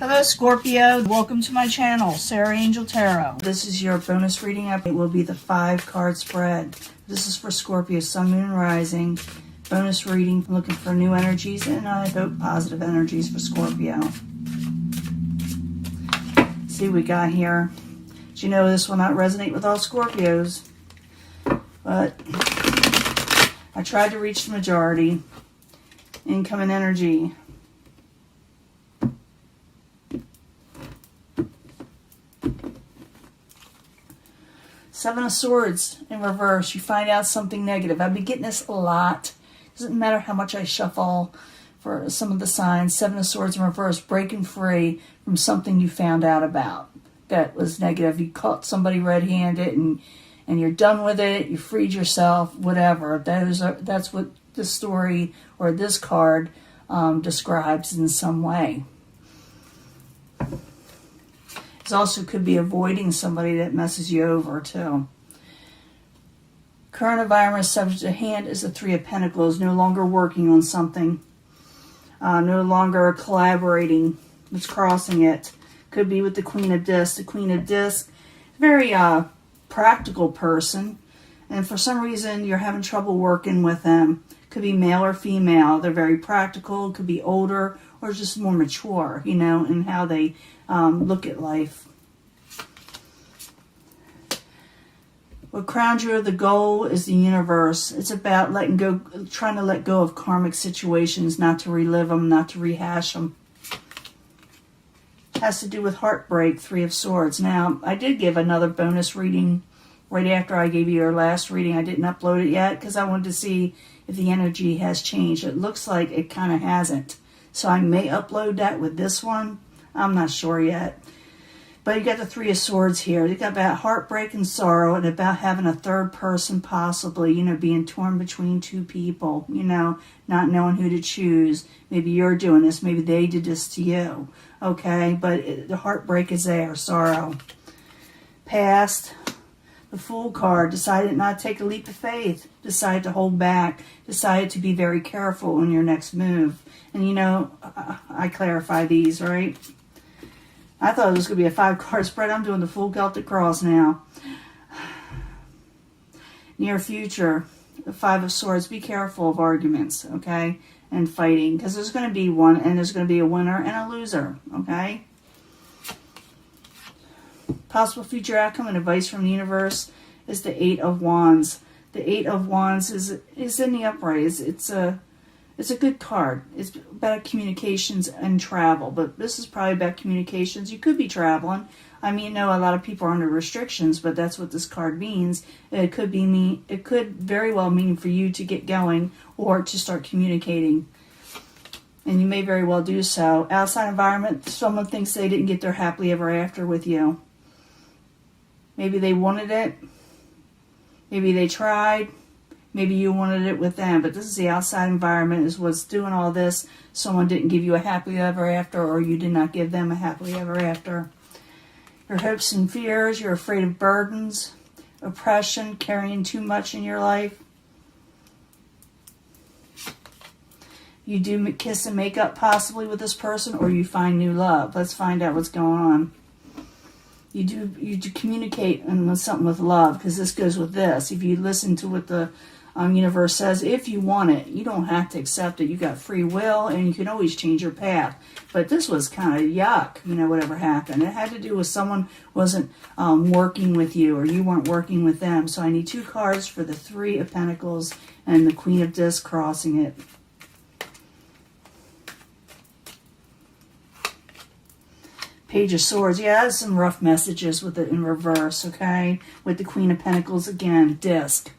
Hello Scorpio, welcome to my channel, Sarah Angel Tarot. This is your bonus reading. It will be the 5-card spread. This is for Scorpio, Sun, Moon, Rising. Bonus reading, looking for new energies and I hope positive energies for Scorpio. Let's see what we got here. As you know, this will not resonate with all Scorpios, but I tried to reach the majority. Incoming energy. Seven of Swords in reverse. You find out something negative. I've been getting this a lot. Doesn't matter how much I shuffle for some of the signs. Seven of Swords in reverse. Breaking free from something you found out about that was negative. You caught somebody red-handed and you're done with it. You freed yourself. Whatever. That's what this story or this card describes in some way. It also could be avoiding somebody that messes you over too. Current environment subject to hand is the Three of Pentacles. No longer working on something. No longer collaborating. It's crossing it. Could be with the Queen of Discs. The Queen of Discs, very practical person. And for some reason you're having trouble working with them. Could be male or female. They're very practical. Could be older or just more mature, you know, in how they look at life. What crowns you the goal is the universe. It's about letting go, trying to let go of karmic situations, not to relive them, not to rehash them. It has to do with heartbreak, Three of Swords. Now, I did give another bonus reading right after I gave you your last reading. I didn't upload it yet because I wanted to see if the energy has changed. It looks like it kind of hasn't. So I may upload that with this one. I'm not sure yet. But you got the Three of Swords here. You got about heartbreak and sorrow and about having a third person possibly, you know, being torn between two people, you know, not knowing who to choose. Maybe you're doing this. Maybe they did this to you. Okay, but the heartbreak is there, sorrow. Past, the Fool card, decided not to take a leap of faith, decided to hold back, decided to be very careful in your next move. And you know, I clarify these, right? I thought it was going to be a 5-card spread. I'm doing the full Celtic Cross now. Near future, the Five of Swords. Be careful of arguments, okay? And fighting. Because there's going to be one, and there's going to be a winner and a loser, okay? Possible future outcome and advice from the universe is the Eight of Wands. The Eight of Wands is in the upright. It's a good card. It's about communications and travel, but this is probably about communications. You could be traveling. I mean, no, a lot of people are under restrictions, but that's what this card means. It could very well mean for you to get going or to start communicating. And you may very well do so. Outside environment, someone thinks they didn't get their happily ever after with you. Maybe they wanted it. Maybe they tried. Maybe you wanted it with them, but this is the outside environment is what's doing all this. Someone didn't give you a happily ever after, or you did not give them a happily ever after. Your hopes and fears, you're afraid of burdens, oppression, carrying too much in your life. You do kiss and make up possibly with this person, or you find new love. Let's find out what's going on. You do communicate and something with love, because this goes with this. If you listen to what the universe says, if you want it, you don't have to accept it. You got free will, and you can always change your path. But this was kind of yuck, you know, whatever happened. It had to do with someone wasn't working with you, or you weren't working with them. So I need 2 cards for the Three of Pentacles and the Queen of Discs crossing it. Page of Swords. Yeah, that's some rough messages with it in reverse, okay? With the Queen of Pentacles again, disc.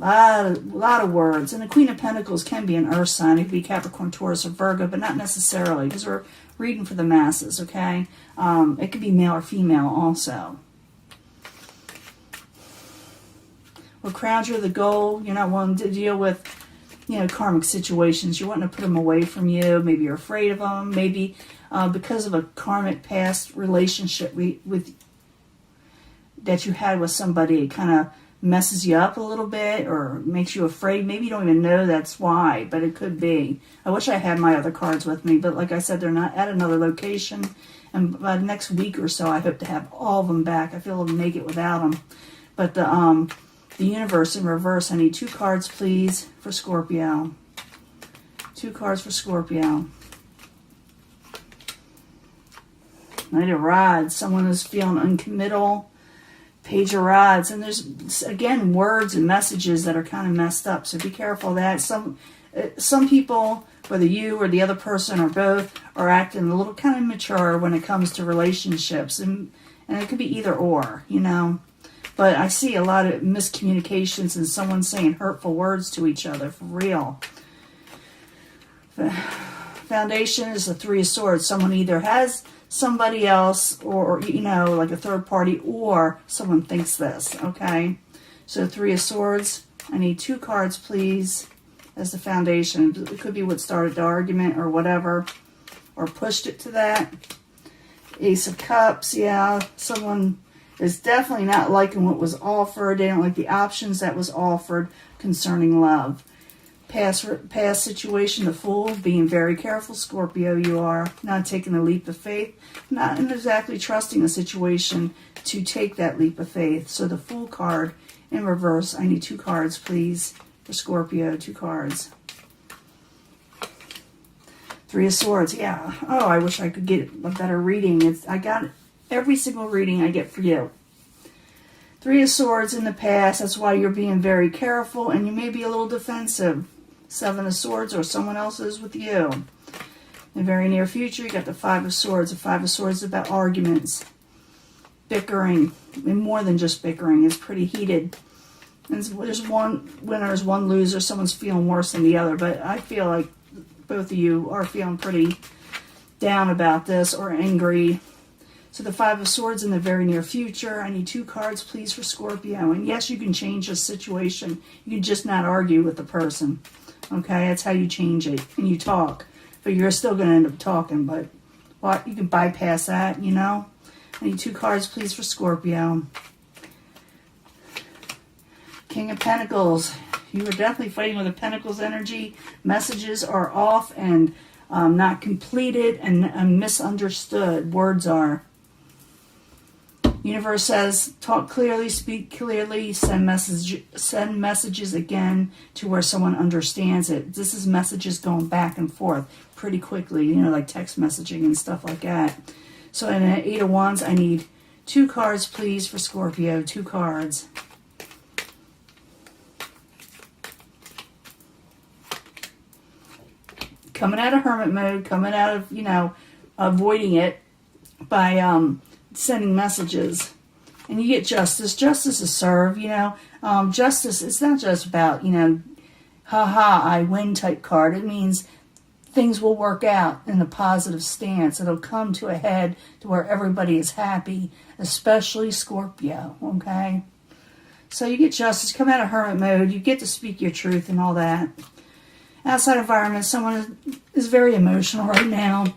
A lot of words. And the Queen of Pentacles can be an earth sign. It could be Capricorn, Taurus, or Virgo, but not necessarily, because we're reading for the masses, okay? It could be male or female also. What crowns you the goal? You're not wanting to deal with, you know, karmic situations. You're wanting to put them away from you. Maybe you're afraid of them. Maybe because of a karmic past relationship that you had with somebody, it kind of messes you up a little bit or makes you afraid. Maybe you don't even know that's why, but it could be. I wish I had my other cards with me, but like I said, they're not at another location. And by the next week or so, I hope to have all of them back. I feel I'll make it without them. But the universe in reverse, I need 2 cards, please, for Scorpio. 2 cards for Scorpio. Knight of Rods. Someone is feeling uncommittal. Page of Rods. And there's, again, words and messages that are kind of messed up. So be careful of that. Some people, whether you or the other person or both, are acting a little kind of immature when it comes to relationships. And it could be either or, you know. But I see a lot of miscommunications and someone saying hurtful words to each other, for real. Foundation is the 3 of Swords. Someone either has somebody else or, you know, like a third party, or someone thinks this, okay? So 3 of Swords. I need 2 cards, please, as the foundation. It could be what started the argument or whatever, or pushed it to that. Ace of Cups, yeah. Someone is definitely not liking what was offered. They don't like the options that was offered concerning love. Past situation, the Fool, being very careful, Scorpio, you are. Not taking a leap of faith, not exactly trusting a situation to take that leap of faith. So the Fool card in reverse, I need 2 cards, please, for Scorpio, 2 cards. 3 of Swords, yeah. Oh, I wish I could get a better reading. I got every single reading I get for you. 3 of Swords in the past, that's why you're being very careful, and you may be a little defensive. 7 of Swords, or someone else is with you. In the very near future, you got the 5 of Swords. The 5 of Swords is about arguments, bickering, and more than just bickering. It's pretty heated. And there's one winner, there's one loser. Someone's feeling worse than the other, but I feel like both of you are feeling pretty down about this or angry. So the 5 of Swords in the very near future. I need 2 cards, please, for Scorpio. And yes, you can change the situation. You can just not argue with the person. Okay, that's how you change it. And you talk. But you're still going to end up talking. But what, you can bypass that, you know. I need 2 cards, please, for Scorpio. King of Pentacles. You are definitely fighting with a Pentacles energy. Messages are off and not completed and misunderstood. Words are. Universe says, talk clearly, speak clearly, send messages again to where someone understands it. This is messages going back and forth pretty quickly, you know, like text messaging and stuff like that. So in an 8 of Wands, I need 2 cards, please, for Scorpio. 2 cards. Coming out of hermit mode, coming out of, you know, avoiding it by sending messages. And you get justice. Justice is served, you know. Justice, it's not just about, you know, haha, I win type card. It means things will work out in a positive stance. It'll come to a head to where everybody is happy, especially Scorpio, okay? So you get justice, come out of hermit mode, you get to speak your truth and all that. Outside environment, someone is very emotional right now.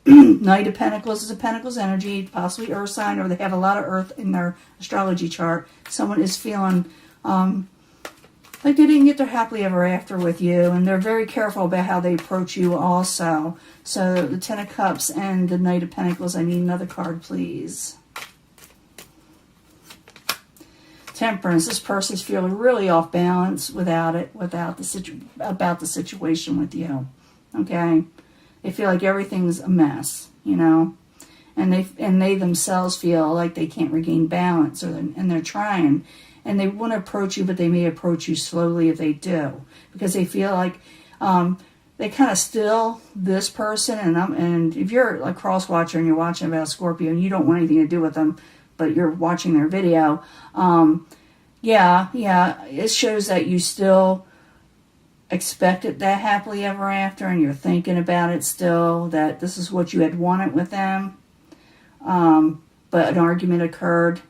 Knight of Pentacles is a Pentacles energy, possibly Earth sign, or they have a lot of Earth in their astrology chart. Someone is feeling like they didn't get their happily ever after with you, and they're very careful about how they approach you also. So the 10 of Cups and the Knight of Pentacles, I need another card, please. Temperance, this person's feeling really off balance about the situation with you. Okay? They feel like everything's a mess, you know, and they themselves feel like they can't regain balance, and they're trying, and they want to approach you, but they may approach you slowly if they do, because they feel like they kind of still this person, and if you're like cross watcher and you're watching about Scorpio and you don't want anything to do with them, but you're watching their video, yeah, it shows that you still expected that happily ever after, and you're thinking about it still, that this is what you had wanted with them, but an argument occurred,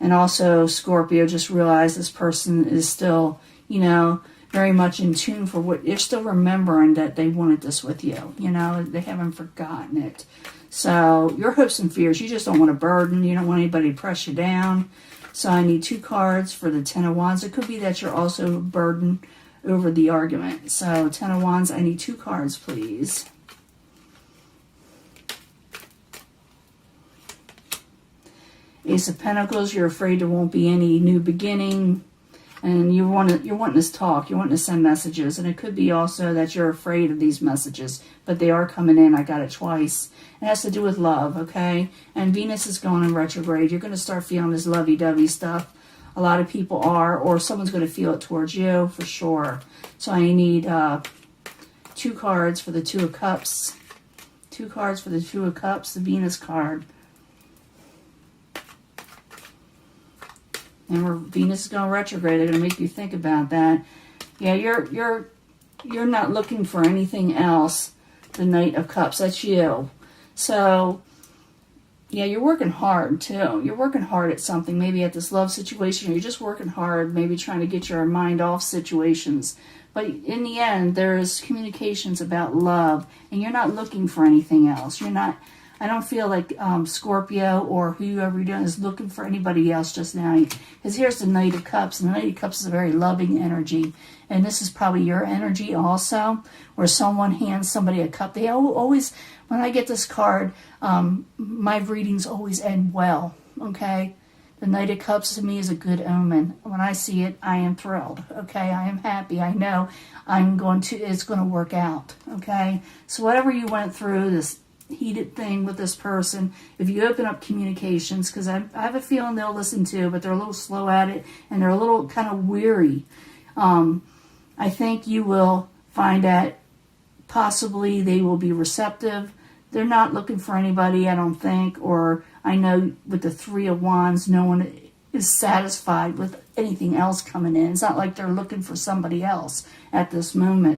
and also Scorpio just realized this person is still, you know, very much in tune for what they're still remembering, that they wanted this with you, you know, they haven't forgotten it. So your hopes and fears, you just don't want a burden, you don't want anybody to press you down. So I need 2 cards for the Ten of Wands. It could be that you're also burdened over the argument. So Ten of Wands, I need 2 cards, please. Ace of Pentacles, you're afraid there won't be any new beginning. And you're wanting to talk, you're wanting to send messages. And it could be also that you're afraid of these messages, but they are coming in. I got it twice. It has to do with love, okay? And Venus is going in retrograde. You're going to start feeling this lovey-dovey stuff. A lot of people are, or someone's going to feel it towards you for sure. So I need 2 cards for the Two of Cups. 2 cards for the Two of Cups, the Venus card. And where Venus is going retrograde, they're going to make you think about that. Yeah, you're not looking for anything else. The Knight of Cups, that's you. So, yeah, you're working hard too. You're working hard at something, maybe at this love situation, or you're just working hard, maybe trying to get your mind off situations. But in the end, there's communications about love, and you're not looking for anything else. You're not. I don't feel like Scorpio or whoever you're doing is looking for anybody else just now. Because here's the Knight of Cups. And the Knight of Cups is a very loving energy. And this is probably your energy also, where someone hands somebody a cup. They always, when I get this card, my readings always end well, okay? The Knight of Cups to me is a good omen. When I see it, I am thrilled, okay? I am happy. I know it's going to work out, okay? So whatever you went through, this heated thing with this person, if you open up communications, because I have a feeling they'll listen to, but they're a little slow at it, and they're a little kind of weary. I think you will find that possibly they will be receptive. They're not looking for anybody, I don't think, or I know with the Three of Wands, no one is satisfied with anything else coming in. It's not like they're looking for somebody else at this moment.